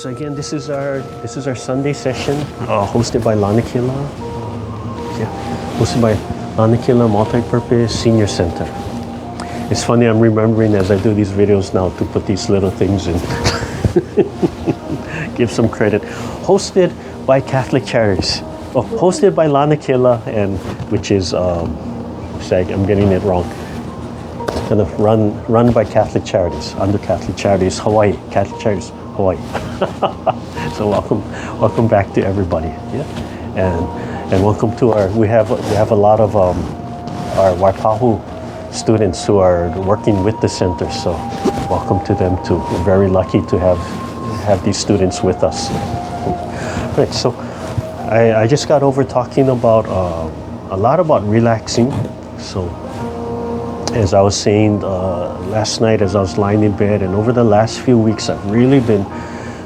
So again, this is our Sunday session, hosted by Lanakila. Hosted by Lanakila Multipurpose Senior Center. It's funny, I'm remembering as I do these videos now to put these little things in. Give some credit. Hosted by Catholic Charities. Oh, hosted by Lanakila, and which is I'm getting it wrong. Kind of run by Catholic Charities, under Catholic Charities Hawaii, Catholic Charities Hawaii. So welcome back to everybody. Yeah, and welcome to we have a lot of our Waipahu students who are working with the center. So welcome to them too. We're very lucky to have these students with us. Right. So I just got over talking about a lot about relaxing. So as I was saying last night as I was lying in bed, and over the last few weeks I've really been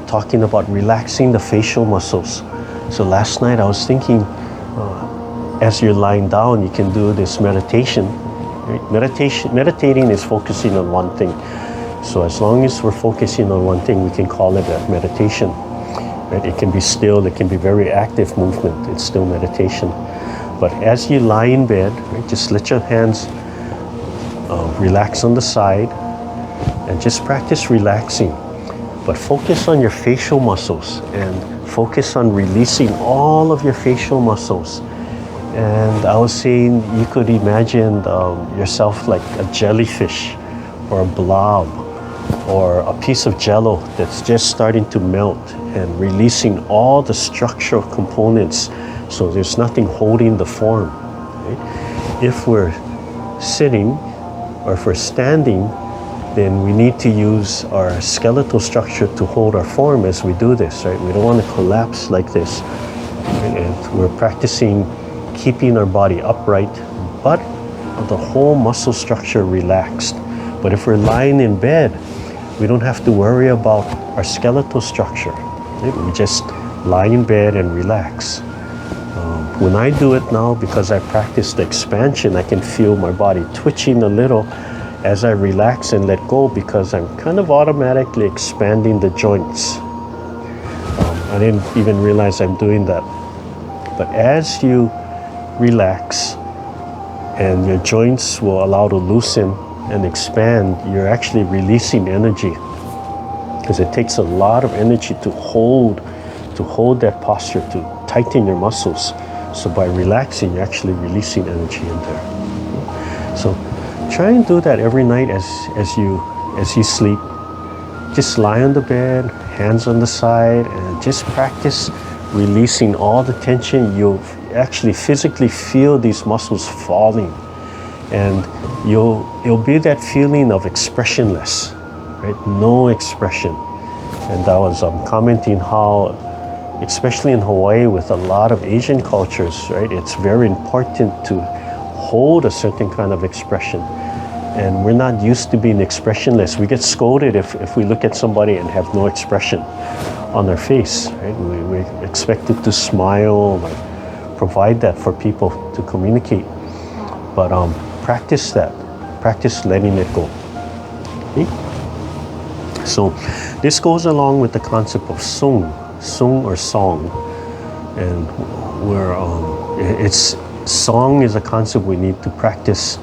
talking about relaxing the facial muscles. So last night I was thinking, as you're lying down, you can do this meditation. Right? Meditating is focusing on one thing. So as long as we're focusing on one thing, we can call it a meditation. Right? It can be still, it can be very active movement. It's still meditation. But as you lie in bed, right, just let your hands relax on the side and just practice relaxing. But focus on your facial muscles and focus on releasing all of your facial muscles. And I was saying you could imagine yourself like a jellyfish or a blob or a piece of jello that's just starting to melt and releasing all the structural components, so there's nothing holding the form. Right? If we're sitting or if we're standing, then we need to use our skeletal structure to hold our form as we do this, right? We don't want to collapse like this. Right? And we're practicing keeping our body upright, but the whole muscle structure relaxed. But if we're lying in bed, we don't have to worry about our skeletal structure. Right? We just lie in bed and relax. When I do it now, because I practice the expansion, I can feel my body twitching a little as I relax and let go, because I'm kind of automatically expanding the joints. I didn't even realize I'm doing that. But as you relax and your joints will allow to loosen and expand, you're actually releasing energy, because it takes a lot of energy to hold that posture, to tighten your muscles. So by relaxing, you're actually releasing energy in there. So try and do that every night as you sleep. Just lie on the bed, hands on the side, and just practice releasing all the tension. You'll actually physically feel these muscles falling, and you'll be that feeling of expressionless, right? No expression. And I was commenting how, especially in Hawaii with a lot of Asian cultures, right, it's very important to hold a certain kind of expression. And we're not used to being expressionless. We get scolded if we look at somebody and have no expression on their face, right? We're expected to smile or provide that for people to communicate. But practice that. Practice letting it go. Okay? So this goes along with the concept of sung or song, and song is a concept we need to practice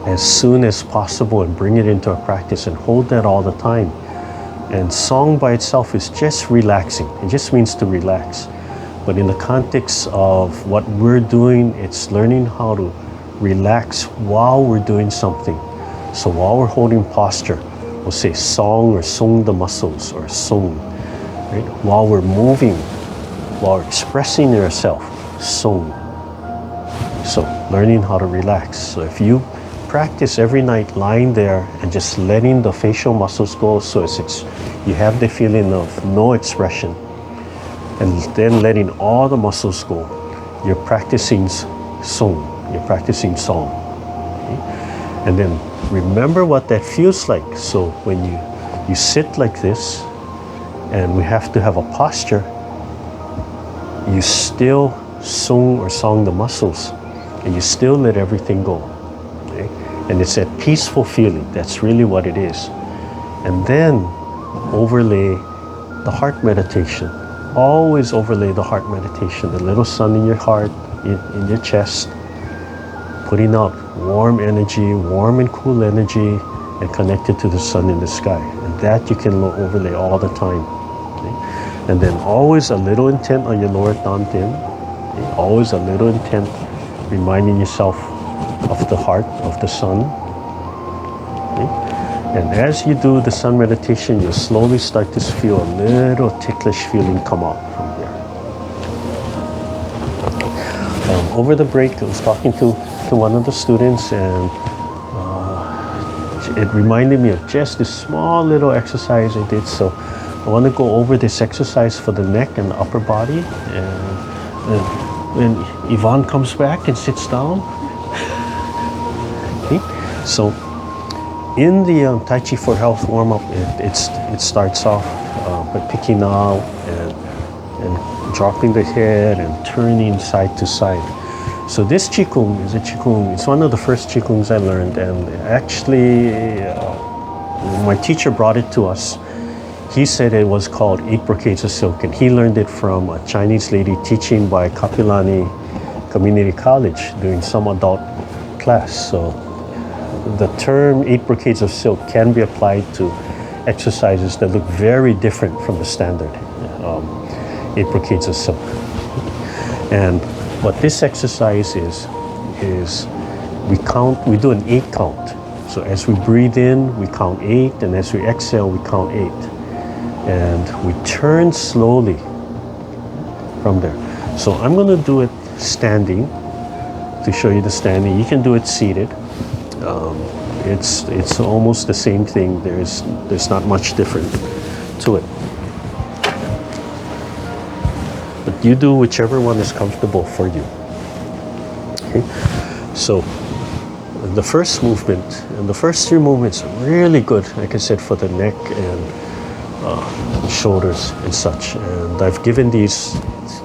as soon as possible and bring it into our practice and hold that all the time. And song by itself is just relaxing. It just means to relax. But in the context of what we're doing, it's learning how to relax while we're doing something. So while we're holding posture, we'll say song or sung the muscles, or sung. Right? While we're moving, while we're expressing yourself, sung. So learning how to relax. So if you practice every night lying there and just letting the facial muscles go, so you have the feeling of no expression, and then letting all the muscles go, you're practicing sung, you're practicing song. Okay? And then remember what that feels like. So when you sit like this, and we have to have a posture, you still sung or song the muscles, and you still let everything go. Okay? And it's that peaceful feeling. That's really what it is. And then overlay the heart meditation. Always overlay the heart meditation, the little sun in your heart, in your chest, putting out warm energy, warm and cool energy, and connected to the sun in the sky. And that you can overlay all the time. Okay? And then always a little intent on your lower dantian. Okay? Always a little intent, reminding yourself of the heart of the sun. Okay? And as you do the sun meditation, you'll slowly start to feel a little ticklish feeling come out from there. Over the break, I was talking to one of the students, and it reminded me of just this small little exercise I did. So I want to go over this exercise for the neck and the upper body. And when Yvonne comes back and sits down, okay, so in the Tai Chi for Health warm-up, it starts off by picking out and dropping the head and turning side to side. So this Qigong is a Qigong. It's one of the first Qigongs I learned, and actually my teacher brought it to us. He said it was called 8 Brocades of Silk, and he learned it from a Chinese lady teaching by Kapiolani Community College during some adult class. So the term 8 Brocades of Silk can be applied to exercises that look very different from the standard 8 Brocades of Silk. And what this exercise is we do an 8 count. So as we breathe in, we count 8, and as we exhale, we count 8. And we turn slowly from there. So I'm going to do it standing to show you the standing. You can do it seated. It's almost the same thing. There's not much different to it. But you do whichever one is comfortable for you. Okay. So the first movement and the first 3 movements are really good, like I said, for the neck and shoulders and such. And I've given these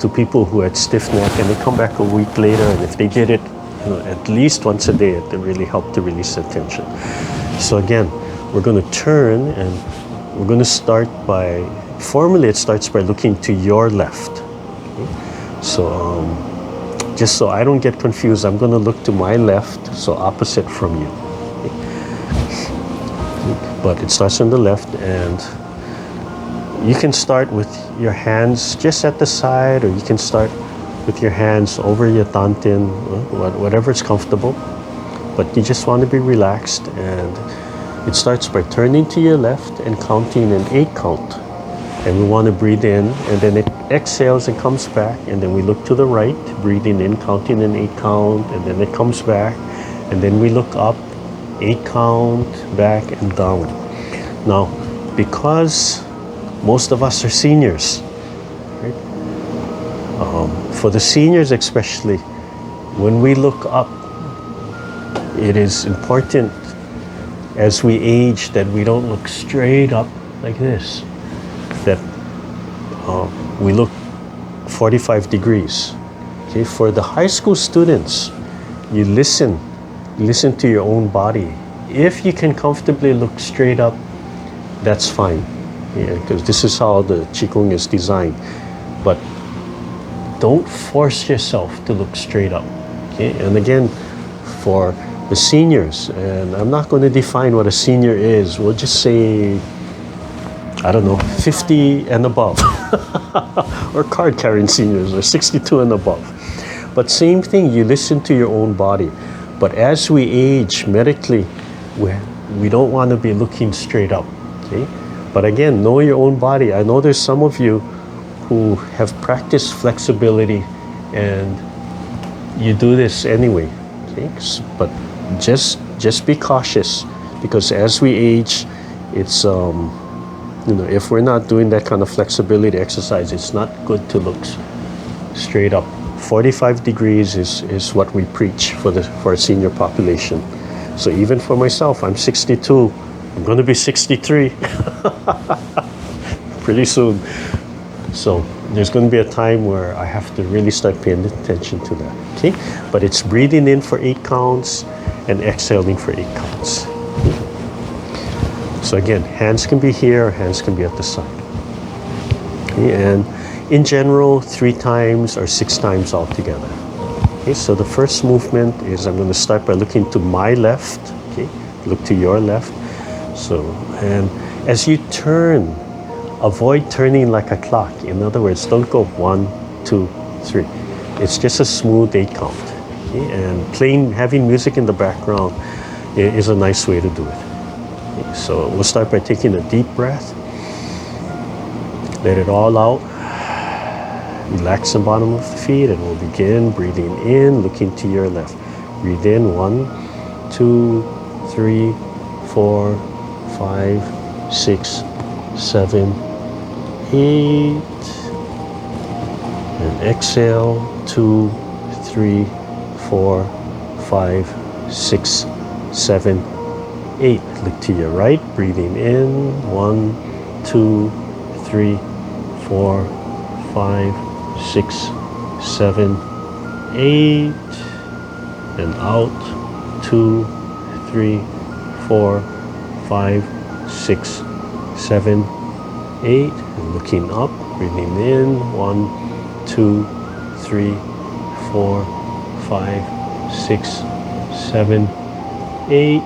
to people who had stiff neck, and they come back a week later, and if they did it at least once a day, it really helped to release the tension. So again, we're going to turn, and we're going to start by, formally it starts by looking to your left. Okay? So just so I don't get confused, I'm going to look to my left, so opposite from you. Okay? But it starts on the left, and you can start with your hands just at the side, or you can start with your hands over your dantian, whatever is comfortable. But you just want to be relaxed, and it starts by turning to your left and counting an 8 count. And we want to breathe in, and then it exhales and comes back, and then we look to the right, breathing in, counting an 8 count, and then it comes back, and then we look up, 8 count, back and down. Now, because most of us are seniors, right? For the seniors especially, when we look up, it is important as we age that we don't look straight up like this, that we look 45 degrees. Okay? For the high school students, you listen to your own body. If you can comfortably look straight up, that's fine, because this is how the Qigong is designed. But don't force yourself to look straight up. Okay? And again, for the seniors, and I'm not going to define what a senior is, we'll just say, I don't know, 50 and above, or card-carrying seniors, or 62 and above. But same thing, you listen to your own body. But as we age medically, we don't want to be looking straight up. Okay? But again, know your own body. I know there's some of you who have practiced flexibility, and you do this anyway. Okay? But just be cautious, because as we age, it's if we're not doing that kind of flexibility exercise, it's not good to look straight up. 45 degrees is what we preach for our senior population. So even for myself, I'm 62. I'm going to be 63 pretty soon. So there's going to be a time where I have to really start paying attention to that. Okay? But it's breathing in for 8 counts and exhaling for 8 counts. So again, hands can be here, hands can be at the side. Okay, and in general, 3 times or 6 times altogether. Okay, so the first movement is I'm going to start by looking to my left. Okay, look to your left. So, and as you turn, avoid turning like a clock. In other words, don't go 1, 2, 3. It's just a smooth 8 count. Okay, and having music in the background is a nice way to do it. Okay, so we'll start by taking a deep breath. Let it all out. Relax the bottom of the feet, and we'll begin breathing in, looking to your left. Breathe in 1, 2, 3, 4, 5, 6, 7, 8. And exhale 2, 3, 4, 5, 6, 7, 8. Look to your right. Breathing in 1, 2, 3, 4, 5, 6, 7, 8, and out 2, 3, 4, 5, 6, 7, 8. And looking up, breathing in 1, 2, 3, 4, 5, 6, 7, 8,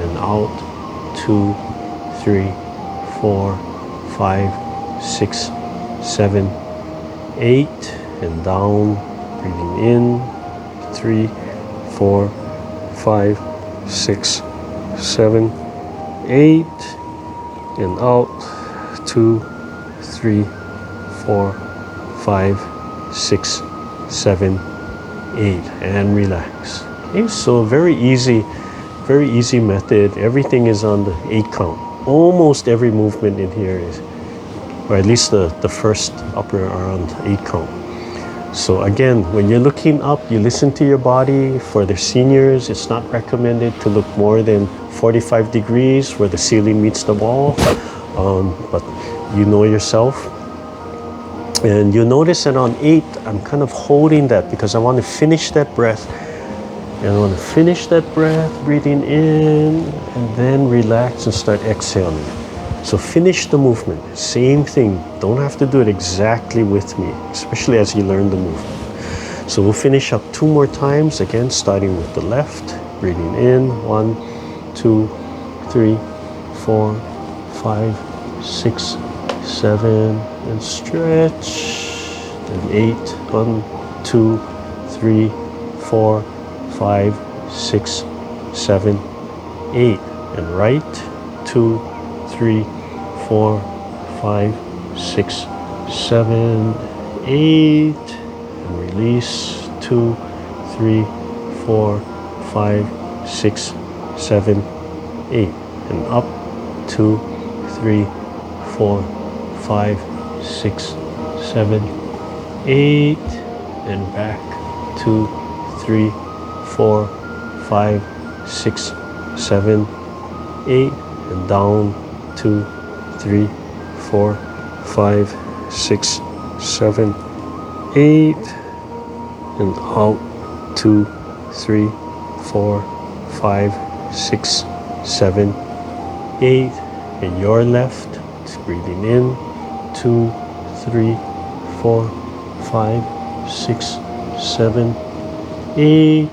and out 2, 3, 4, 5, 6, 7, 8, and down, breathing in 3, 4, 5, 6, 7, 8, and out 2, 3, 4, 5, 6, 7, 8, and relax. Okay, so very easy method. Everything is on the 8 count. Almost every movement in here is, or at least the first upper are on 8 count. So again, when you're looking up, you listen to your body. For the seniors, it's not recommended to look more than 45 degrees where the ceiling meets the wall, but you know yourself. And you'll notice that on 8, I'm kind of holding that because I want to finish that breath. And I want to finish that breath, breathing in, and then relax and start exhaling. So finish the movement. Same thing. Don't have to do it exactly with me, especially as you learn the movement. So we'll finish up 2 more times, again, starting with the left. Breathing in, 1, 2, 3, 4, 5, 6, 7, and stretch. And 8, 1, 2, 3, 4, 5, 6, 7, 8. And right, 2, 3, 4, 5, 6, 7, 8. And release 2, 3, 4, 5, 6, 7, 8. And up 2, 3, 4, 5, 6, 7, 8. And back 2, 3, 4, 5, 6, 7, 8. And down 2, 3, 4, 5, 6, 7, 8. And out 2, 3, 4, 5, 6, 7, 8. And your left, breathing in 2, 3, 4, 5, 6, 7, 8.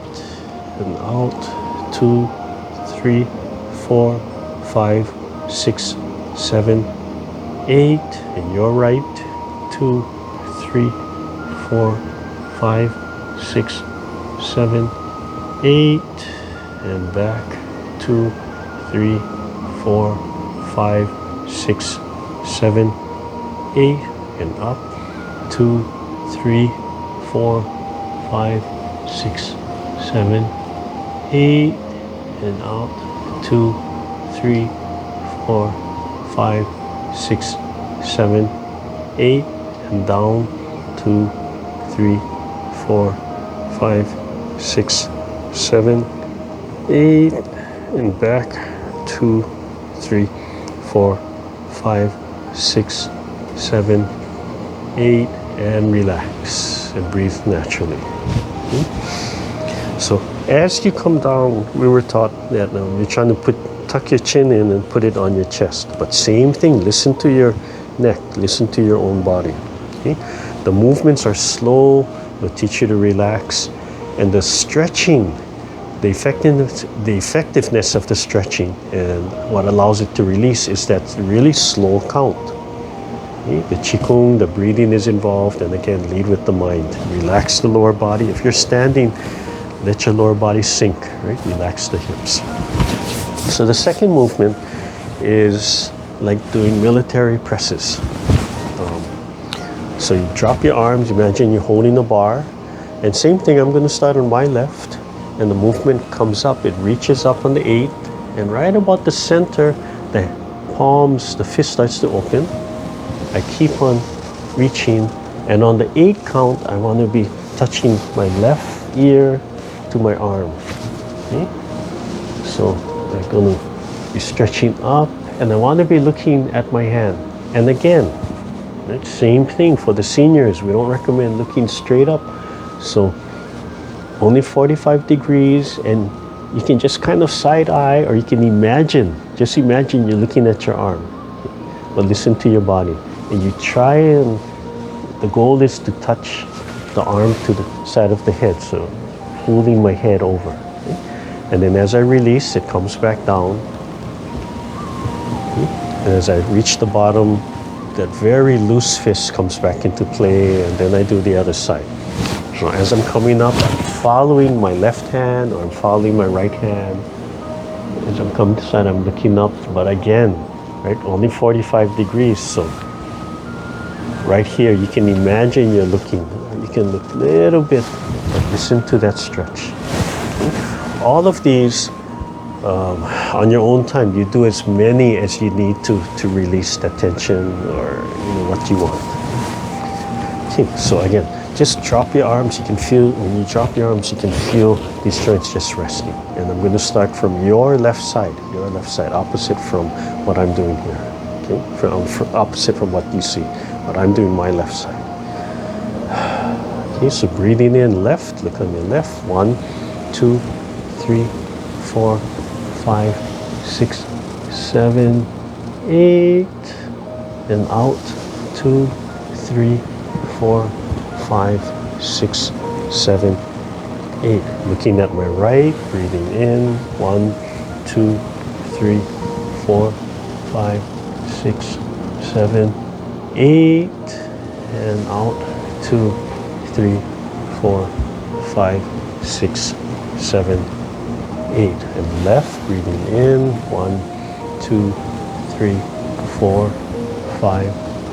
And out 2, 3, 4, 5, 6, 7, 8. And your right, 2, 3, 4, 5, 6, 7, 8. And back 2, 3, 4, 5, 6, 7, 8. And up 2, 3, 4, 5, 6, 7, 8. And out 2, 3, 4, 5, 6, 7, 8. And down 2, 3, 4, 5, 6, 7, 8. And back 2, 3, 4, 5, 6, 7, 8. And relax and breathe naturally. So as you come down, we were taught that you're trying to tuck your chin in and put it on your chest. But same thing, listen to neck. Listen to your own body. Okay? The movements are slow. They'll teach you to relax. And the stretching, the effectiveness of the stretching and what allows it to release is that really slow count. Okay? The Qigong, the breathing is involved, and again, lead with the mind. Relax the lower body. If you're standing, let your lower body sink, right? Relax the hips. So the second movement is like doing military presses. So you drop your arms, imagine you're holding a bar, and same thing, I'm going to start on my left, and the movement comes up, it reaches up on the 8th, and right about the center, the palms, the fist starts to open. I keep on reaching, and on the 8 count, I want to be touching my left ear to my arm. Okay? So I'm going to be stretching up, and I want to be looking at my hand. And again, right, same thing for the seniors. We don't recommend looking straight up. So only 45 degrees, and you can just kind of side eye, or you can imagine, just imagine you're looking at your arm. But listen to your body. And you try, and the goal is to touch the arm to the side of the head. So holding my head over. Okay? And then as I release, it comes back down. Okay? And as I reach the bottom, that very loose fist comes back into play, and then I do the other side. So as I'm coming up, I'm following my left hand, or I'm following my right hand. As I'm coming to the side, I'm looking up, but again, right, only 45 degrees. So right here, you can imagine you're looking. You can look a little bit, but listen to that stretch. Okay? All of these, on your own time, you do as many as you need to release that tension, or what you want. Okay, so again, just drop your arms. You can feel, when you drop your arms, you can feel these joints just resting. And I'm going to start from your left side, opposite from what I'm doing here. Okay, opposite from what you see, but I'm doing my left side. Okay, so breathing in left, look on your left. 1, 2, 3, 4, 5, 6, 7, 8, and out. 2, 3, 4, 5, 6, 7, 8. Looking at my right, breathing in. 1, 2, 3, 4, 5, 6, 7, 8, and out. 2, 3, 4, 5, 6, 7, 8. And left, breathing in. 1, 2, 3, 4, 5,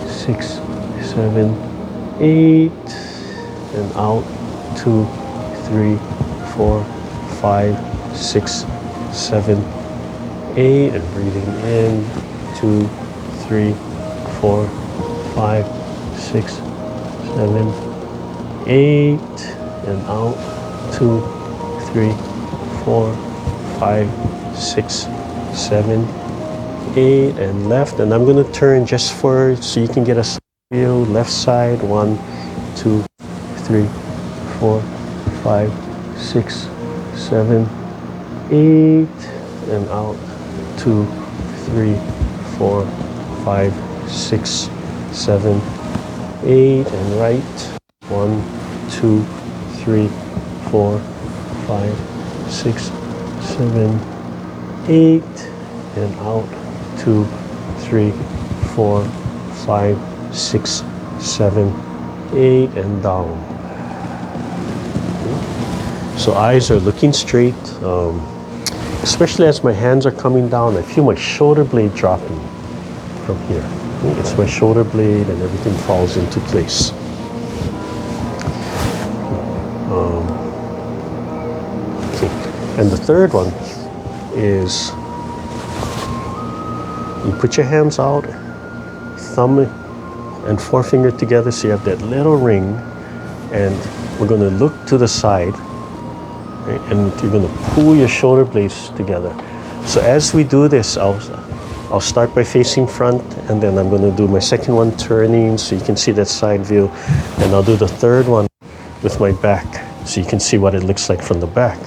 6, 7, 8, and out. 2, 3, 4, 5, 6, 7, 8, and breathing in. 2, 3, 4, 5, 6, 7, 8, and out. 2, 3, 4, 5, 6, 7, 8, and left. And I'm going to turn just so you can get a feel. Left side. 1, 2, 3, 4, 5, 6, 7, 8, and out. 2, 3, 4, 5, 6, 7, 8, and right. 1, 2, 3, 4, 5, 6, 7, 8, and out. 2, 3, 4, 5, 6, 7, 8, and down. So eyes are looking straight, especially as my hands are coming down. I feel my shoulder blade dropping from here. It's my shoulder blade, and everything falls into place. Okay. And the third one is you put your hands out, thumb and forefinger together, so you have that little ring, and we're going to look to the side, right? And you're going to pull your shoulder blades together. So as we do this, I'll start by facing front, and then I'm going to do my second one turning, so you can see that side view, and I'll do the third one with my back, so you can see what it looks like from the back.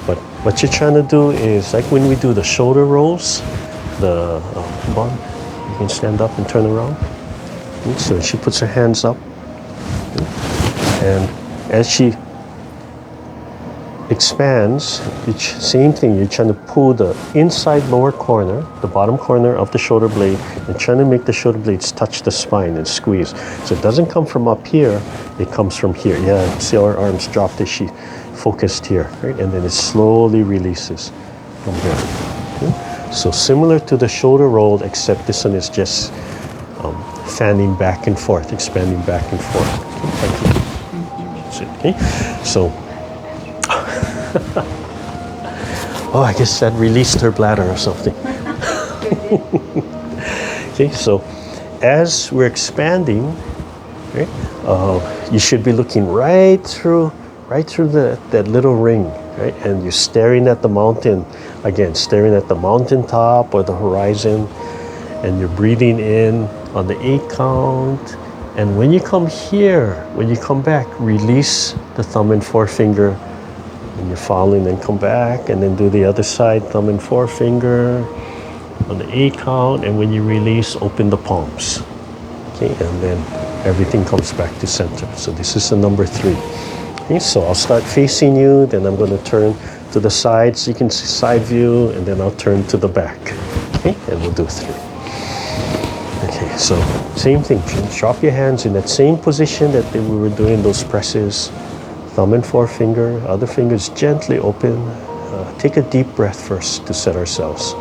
But what you're trying to do is, like when we do the shoulder rolls, you can stand up and turn around. So she puts her hands up, and as she expands, same thing, you're trying to pull the inside lower corner, the bottom corner of the shoulder blade, and trying to make the shoulder blades touch the spine and squeeze. So it doesn't come from up here, it comes from here. Yeah, see our arms dropped as she focused here, right? And then it slowly releases from here. Okay? So similar to the shoulder roll, except this one is just fanning back and forth, expanding back and forth. Okay? So oh, I guess that released her bladder or something. Okay, so as we're expanding, right, you should be looking right through that little ring, right? And you're staring at the mountain, again, staring at the mountain top or the horizon, and you're breathing in on the 8 count. And when you come here, when you come back, release the thumb and forefinger. And you're following, then come back, and then do the other side, thumb and forefinger on the 8 count. And when you release, open the palms. Okay, and then everything comes back to center. So this is the number 3. Okay, so I'll start facing you, then I'm going to turn to the side so you can see side view, and then I'll turn to the back. Okay, and we'll do 3. Okay, so same thing. Drop your hands in that same position that we were doing those presses. Thumb and forefinger, other fingers gently open. Take a deep breath first to set ourselves.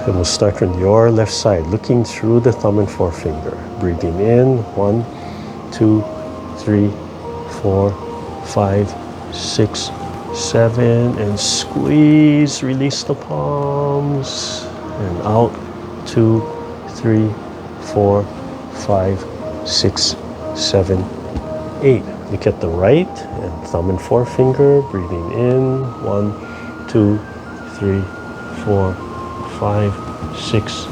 And we'll start from your left side, looking through the thumb and forefinger. Breathing in, 1, 2, 3, 4, 5, 6, 7, and squeeze, release the palms, and out, 2, 3, 4, 5, 6, 7, 8. Look at the right, and thumb and forefinger, breathing in, 1, 2, 3, 4, 5, 6,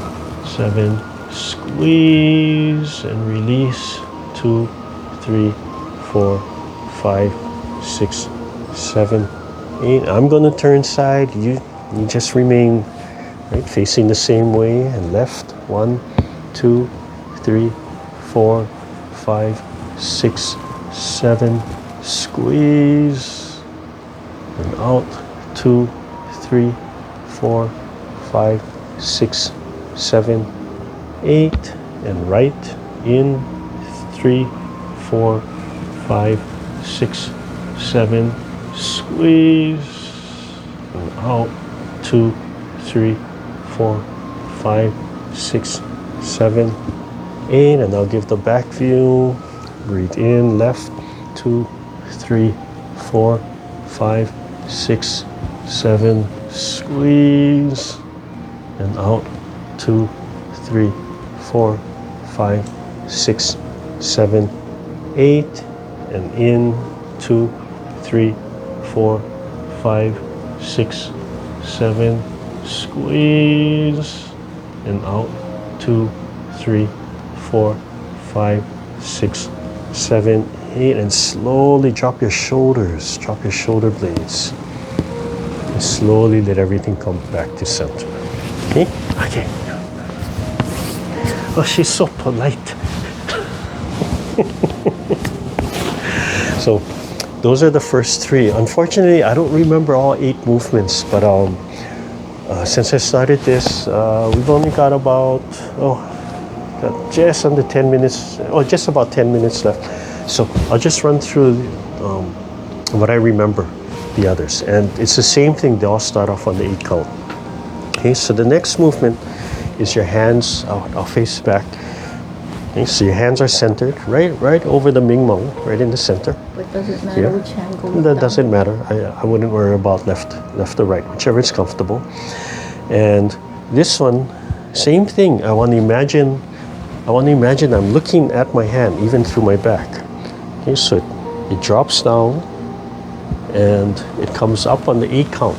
7, squeeze, and release, 2, 3, 4, 5, 6, 7, 8. I'm going to turn side, you just remain right, facing the same way, and left, 1, 2, 3, 4, 5, 6, 7, squeeze, and out, 2, 3, 4, 5, 6, 7, 8, and right, in, 3, 4, 5, 6, 7, squeeze, and out, 2, 3, 4, 5, 6, 7, 8, and I'll give the back view. Breathe in, left, 2, 3, 4, 5, 6, 7, squeeze, and out, 2, 3, 4, 5, 6, 7, 8, and in, 2, 3, 4, 5, 6, 7, squeeze, and out, 2, 3, 4, 5, 6, 7, 8, and slowly drop your shoulders, drop your shoulder blades, and slowly let everything come back to center. Okay? Okay. Oh, she's so polite. So those are the first 3. Unfortunately, I don't remember all 8 movements, but since I started this, we've only got about got just under 10 minutes, or just about 10 minutes left. So I'll just run through what I remember, the others. And it's the same thing, they all start off on the 8 count. Okay, so the next movement is your hands, I'll face back. Okay, so your hands are centered, right over the Ming Meng, right in the center. But does it matter which hand goes down? That doesn't matter. I wouldn't worry about left or right, whichever is comfortable. And this one, same thing. I want to imagine I'm looking at my hand, even through my back. Okay, so it drops down, and it comes up on the 8 count.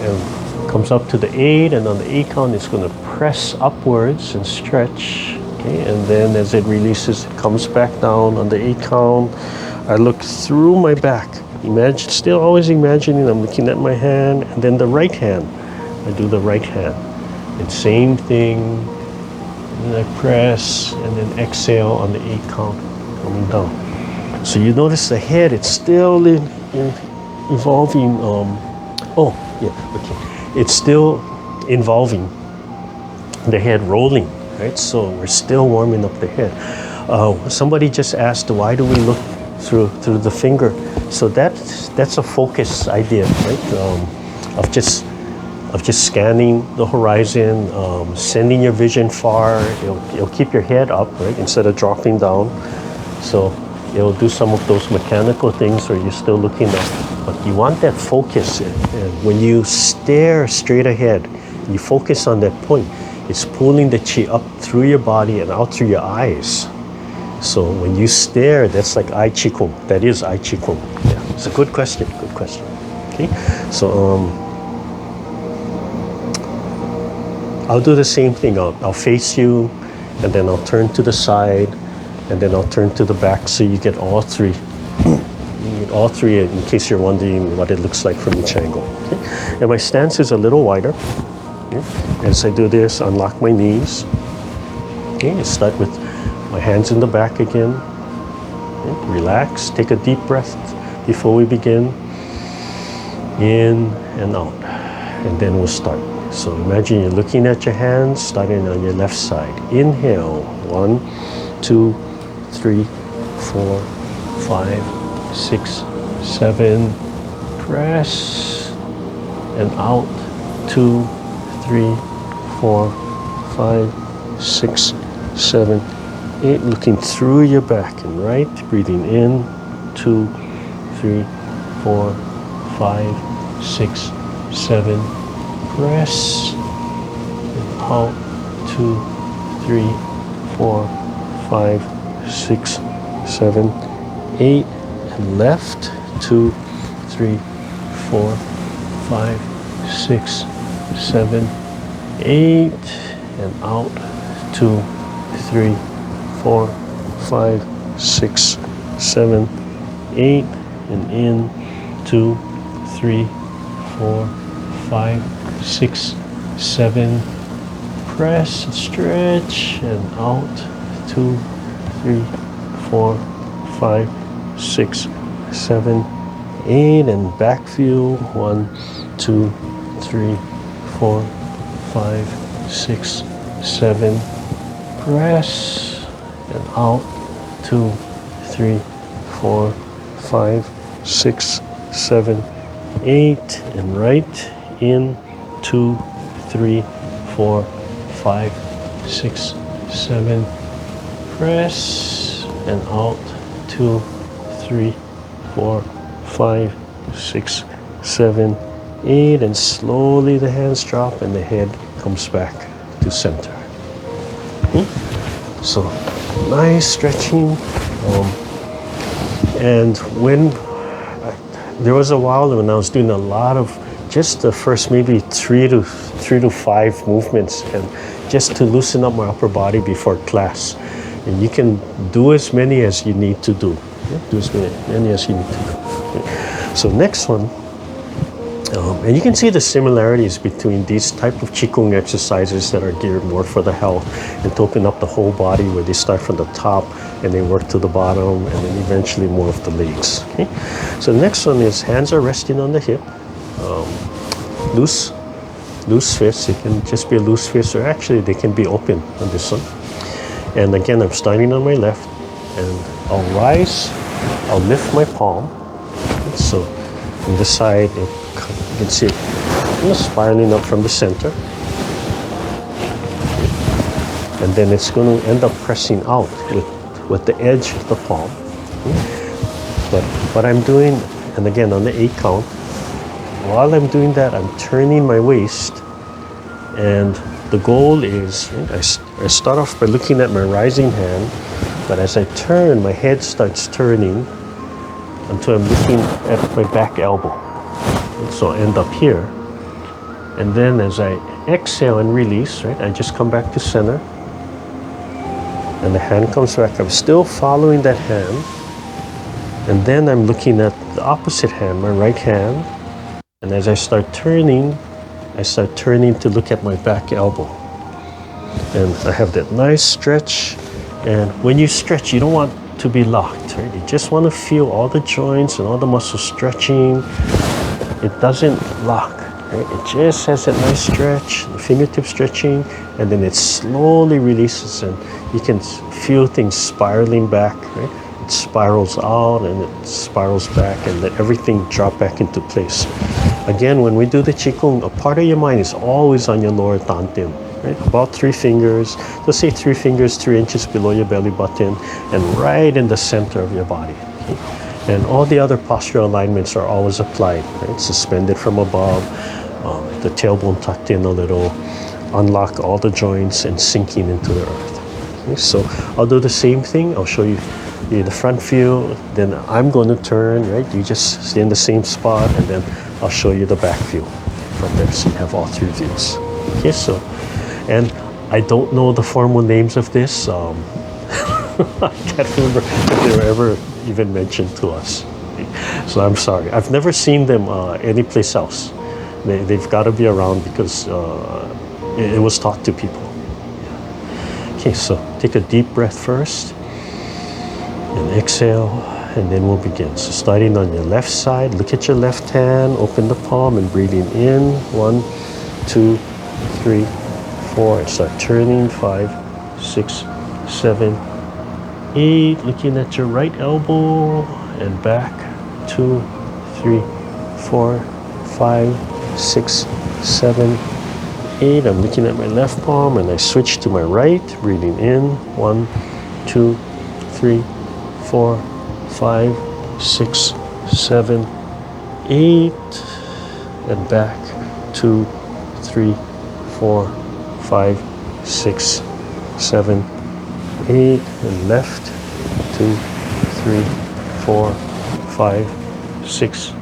And comes up to the 8, and on the 8 count, it's going to press upwards and stretch. Okay, and then as it releases, it comes back down on the 8 count. I look through my back. Still always imagining I'm looking at my hand, and then the right hand. I do the right hand. And same thing. And I press, and then exhale on the 8 count, coming down. So you notice the head, it's still evolving. It's still involving the head rolling, right? So we're still warming up the head. Somebody just asked, why do we look through the finger? So that's a focus idea, right? Of just scanning the horizon, sending your vision far. It'll keep your head up, right, instead of dropping down. So it'll do some of those mechanical things where you're still looking up, but you want that focus. And when you stare straight ahead, you focus on that point, it's pulling the chi up through your body and out through your eyes. So when you stare, that's like eye Qigong. That is eye Qigong. Yeah, it's a good question. Good question. Okay, so I'll do the same thing. I'll face you, and then I'll turn to the side, and then I'll turn to the back, so you get all three. You get all three, in case you're wondering what it looks like from each angle. Okay? And my stance is a little wider. Okay? As I do this, unlock my knees. Okay, start with my hands in the back again. Okay? Relax, take a deep breath before we begin. In and out. And then we'll start. So imagine you're looking at your hands, starting on your left side. Inhale, 1, 2, 3, 4, 5, 6, 7. Press and out. 2, 3, 4, 5, 6, 7, 8. Looking through your back and right. Breathing in. 2, 3, 4, 5, 6, 7. Press and out. 2, 3, 4, 5, 6, 7, 8. And left. 2, 3, 4, 5, 6, 7, 8. And out. 2, 3, 4, 5, 6, 7, 8. And in. 2, 3, 4, 5, 6, 7. Press and stretch and out. 2, 3, 4, 5, 6, 7, 8. And back view. 1, 2, 3, 4, 5, 6, 7. Press and out. 2, 3, 4, 5, 6, 7, 8. And right. In. 2, 3, 4, 5, 6, 7. Press and out. 2, 3, 4, 5, 6, 7, 8. And slowly the hands drop and the head comes back to center. So nice stretching. And when there was a while when I was doing a lot of just the first maybe 3 to 5 movements, and just to loosen up my upper body before class. And you can do as many as you need to do. Do as many as you need to do. Okay. So next one, and you can see the similarities between these type of Qigong exercises that are geared more for the health and to open up the whole body, where they start from the top and they work to the bottom, and then eventually more of the legs. Okay. So the next one is hands are resting on the hip. Loose fists. It can just be a loose fist, or actually they can be open on this one. And again, I'm starting on my left, and I'll rise, I'll lift my palm. So on this side, you can see it spiraling up from the center. And then it's going to end up pressing out with the edge of the palm. But what I'm doing, and again on the 8 count, while I'm doing that, I'm turning my waist, and the goal is, I start off by looking at my rising hand, but as I turn, my head starts turning until I'm looking at my back elbow. And so I end up here. And then as I exhale and release, right, I just come back to center, and the hand comes back. I'm still following that hand, and then I'm looking at the opposite hand, my right hand. And as I start turning to look at my back elbow. And I have that nice stretch. And when you stretch, you don't want to be locked, right? You just want to feel all the joints and all the muscles stretching. It doesn't lock, right? It just has that nice stretch, the fingertip stretching, and then it slowly releases, and you can feel things spiraling back, right? It spirals out and it spirals back, and let everything drop back into place. Again, when we do the Qigong, a part of your mind is always on your lower dantian, right? About 3 fingers, let's say 3 fingers, 3 inches below your belly button, and right in the center of your body. Okay? And all the other postural alignments are always applied, right? Suspended from above, the tailbone tucked in a little, unlock all the joints and sinking into the earth. Okay? So I'll do the same thing. I'll show you the front view, then I'm going to turn, right? You just stay in the same spot, and then I'll show you the back view from there, so you have all 3 views. Okay, so, and I don't know the formal names of this. I can't remember if they were ever even mentioned to us. So I'm sorry. I've never seen them anyplace else. They've got to be around because it was taught to people. Okay, so take a deep breath first. And exhale, and then we'll begin. So starting on your left side, look at your left hand, open the palm and breathing in. 1, 2, 3, 4, and start turning. 5, 6, 7, 8. Looking at your right elbow and back. 2, 3, 4, 5, 6, 7, 8. I'm looking at my left palm and I switch to my right, breathing in. 1, 2, 3, 4, 5, 6, 7, 8, and back. 2, 3, 4, 5, 6, 7, 8, and left. 2, 3, 4, 5, 6,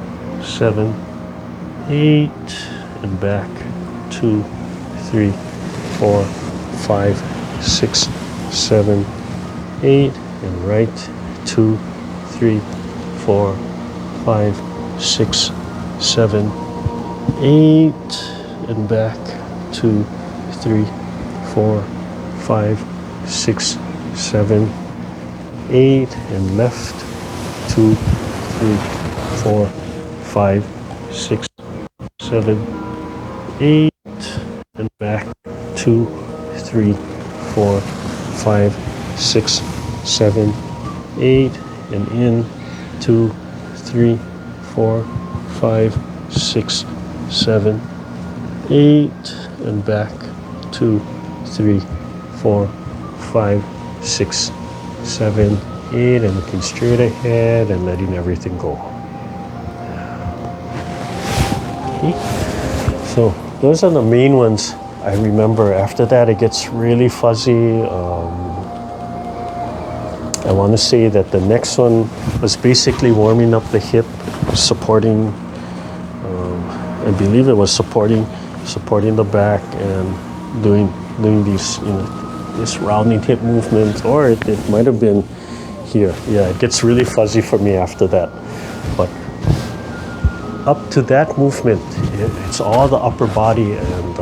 7, 8, and back. 2, 3, 4, 5, 6, 7, 8, and right. 2, 3, 4, 5, 6, 7, 8, and back. 2, 3, 4, 5, 6, 7, 8, and left. 2, 3, 4, 5, 6, 7, 8, and back. 2, 3, 4, 5, 6, 7, 8, and in. 2, 3, 4, 5, 6, 7, 8, and back. 2, 3, 4, 5, 6, 7, 8, and looking straight ahead and letting everything go. Okay. So those are the main ones I remember. After that, it gets really fuzzy. I want to say that the next one was basically warming up the hip, supporting, I believe it was supporting the back and doing these, this rounding hip movement, or it might have been here. Yeah, it gets really fuzzy for me after that. But up to that movement, it's all the upper body, and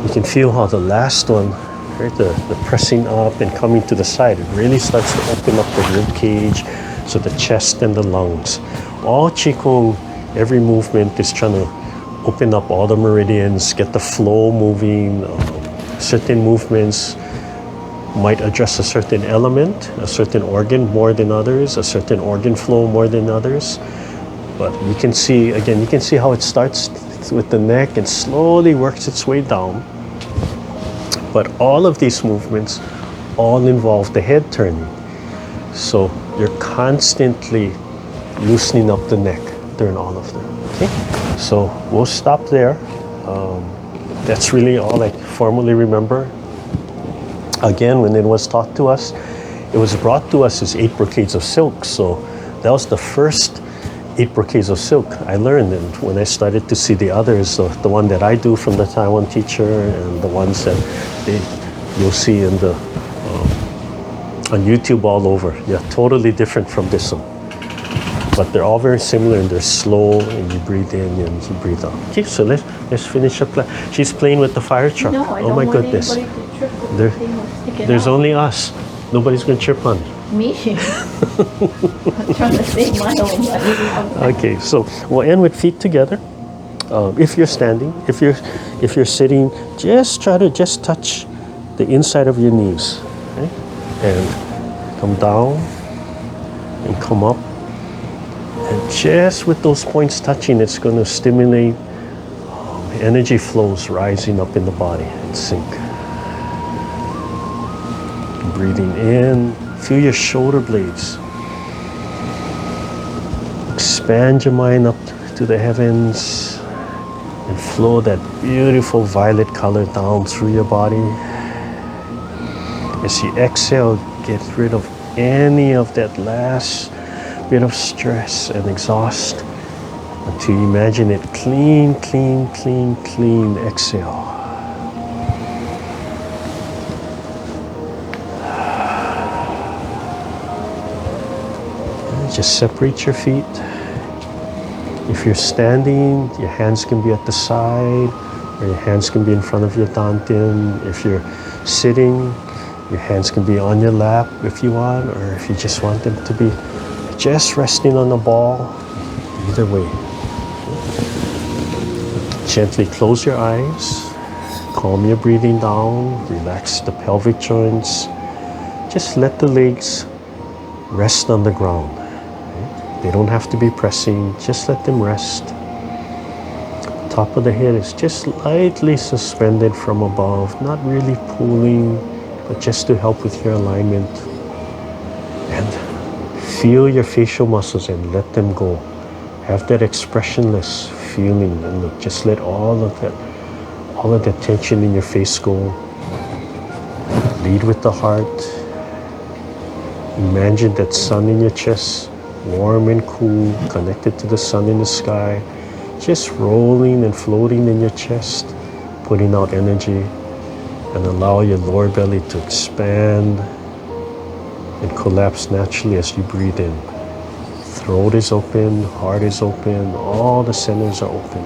you can feel how the last one, right, the pressing up and coming to the side, it really starts to open up the rib cage, so the chest and the lungs. All Qigong, every movement is trying to open up all the meridians, get the flow moving. Certain movements might address a certain element, a certain organ more than others, a certain organ flow more than others. But you can see, again, you can see how it starts with the neck and slowly works its way down. But all of these movements all involve the head turning. So you're constantly loosening up the neck during all of them. Okay? So we'll stop there. That's really all I formally remember. Again, when it was taught to us, it was brought to us as 8 brocades of silk. So that was the first 8 brocades of silk I learned. And when I started to see the others, the one that I do from the Taiwan teacher and the ones that you'll see in the on YouTube all over. Yeah, totally different from this one. but they're all very similar and they're slow, and you breathe in and you breathe out. Okay, so let's finish up. She's playing with the fire truck. No, I oh don't my want goodness. anybody to trip with There- the thing or stick it There's out. only us. Nobody's gonna chirp on me. Me. I'm trying to save my own money. Okay, so we'll end with feet together. If you're standing, if you're sitting, just try to just touch the inside of your knees, okay? And come down and come up. And just with those points touching, it's going to stimulate energy flows rising up in the body and sink. Breathing in, feel your shoulder blades. Expand your mind up to the heavens and flow that beautiful violet color down through your body. As you exhale, get rid of any of that last bit of stress and exhaust until you imagine it clean, clean, clean, clean. Exhale. Just separate your feet. If you're standing, your hands can be at the side, or your hands can be in front of your dantian. If you're sitting, your hands can be on your lap if you want, or if you just want them to be just resting on the ball. Either way. Gently close your eyes, calm your breathing down, relax the pelvic joints. Just let the legs rest on the ground. They don't have to be pressing, just let them rest. Top of the head is just lightly suspended from above, not really pulling, but just to help with your alignment. And feel your facial muscles and let them go. Have that expressionless feeling and look, just let all of that tension in your face go. Lead with the heart. Imagine that sun in your chest, warm and cool, connected to the sun in the sky, just rolling and floating in your chest, putting out energy, and allow your lower belly to expand and collapse naturally as you breathe in. Throat is open, heart is open, all the centers are open.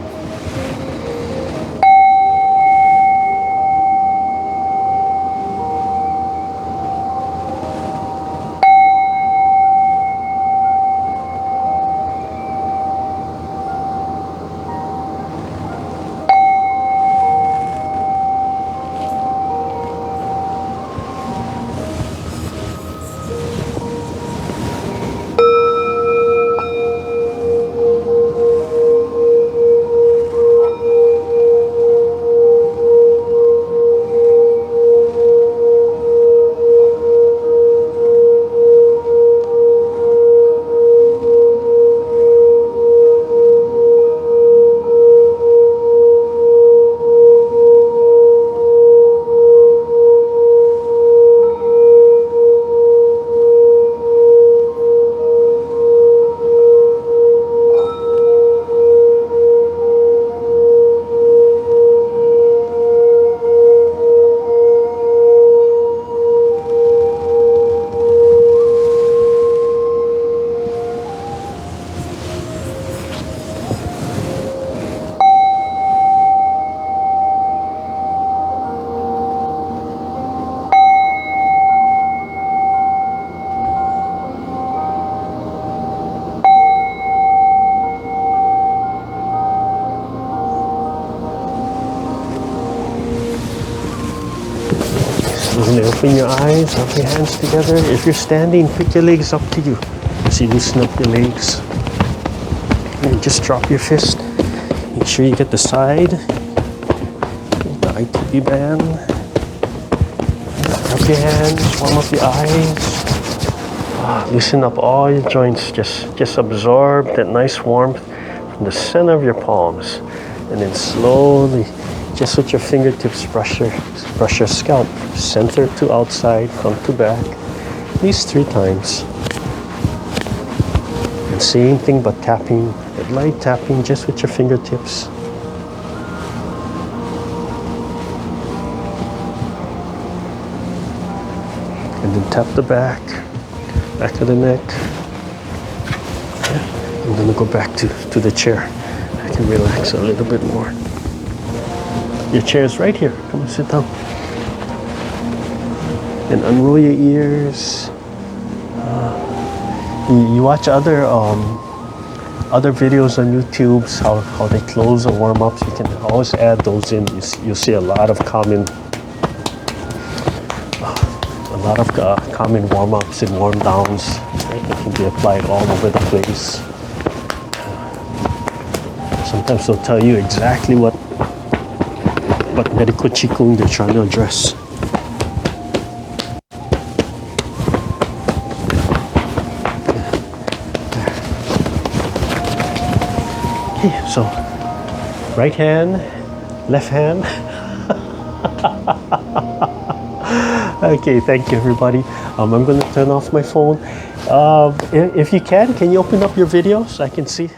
Open your eyes, rub your hands together. If you're standing, pick your legs up to you. So you loosen up your legs. And just drop your fist. Make sure you get the side. The ITB band. Rub your hands, warm up your eyes. Loosen up all your joints. Just absorb that nice warmth from the center of your palms. And then slowly, just with your fingertips, brush your scalp, center to outside, front to back, at least 3 times. And same thing, but tapping, that light tapping just with your fingertips. And then tap the back of the neck. Yeah. gonna go back to the chair. I can relax a little bit more. Your chair is right here. Come and sit down. And unroll your ears. You watch other videos on YouTube, how they close or warm ups. You can always add those in. You see a lot of common warm ups and warm downs. Right? They can be applied all over the place. Sometimes they'll tell you exactly what medical Qigong they're trying to address. Okay, so right hand, left hand. Okay, thank you everybody. I'm going to turn off my phone. If you can you open up your videos? I can see.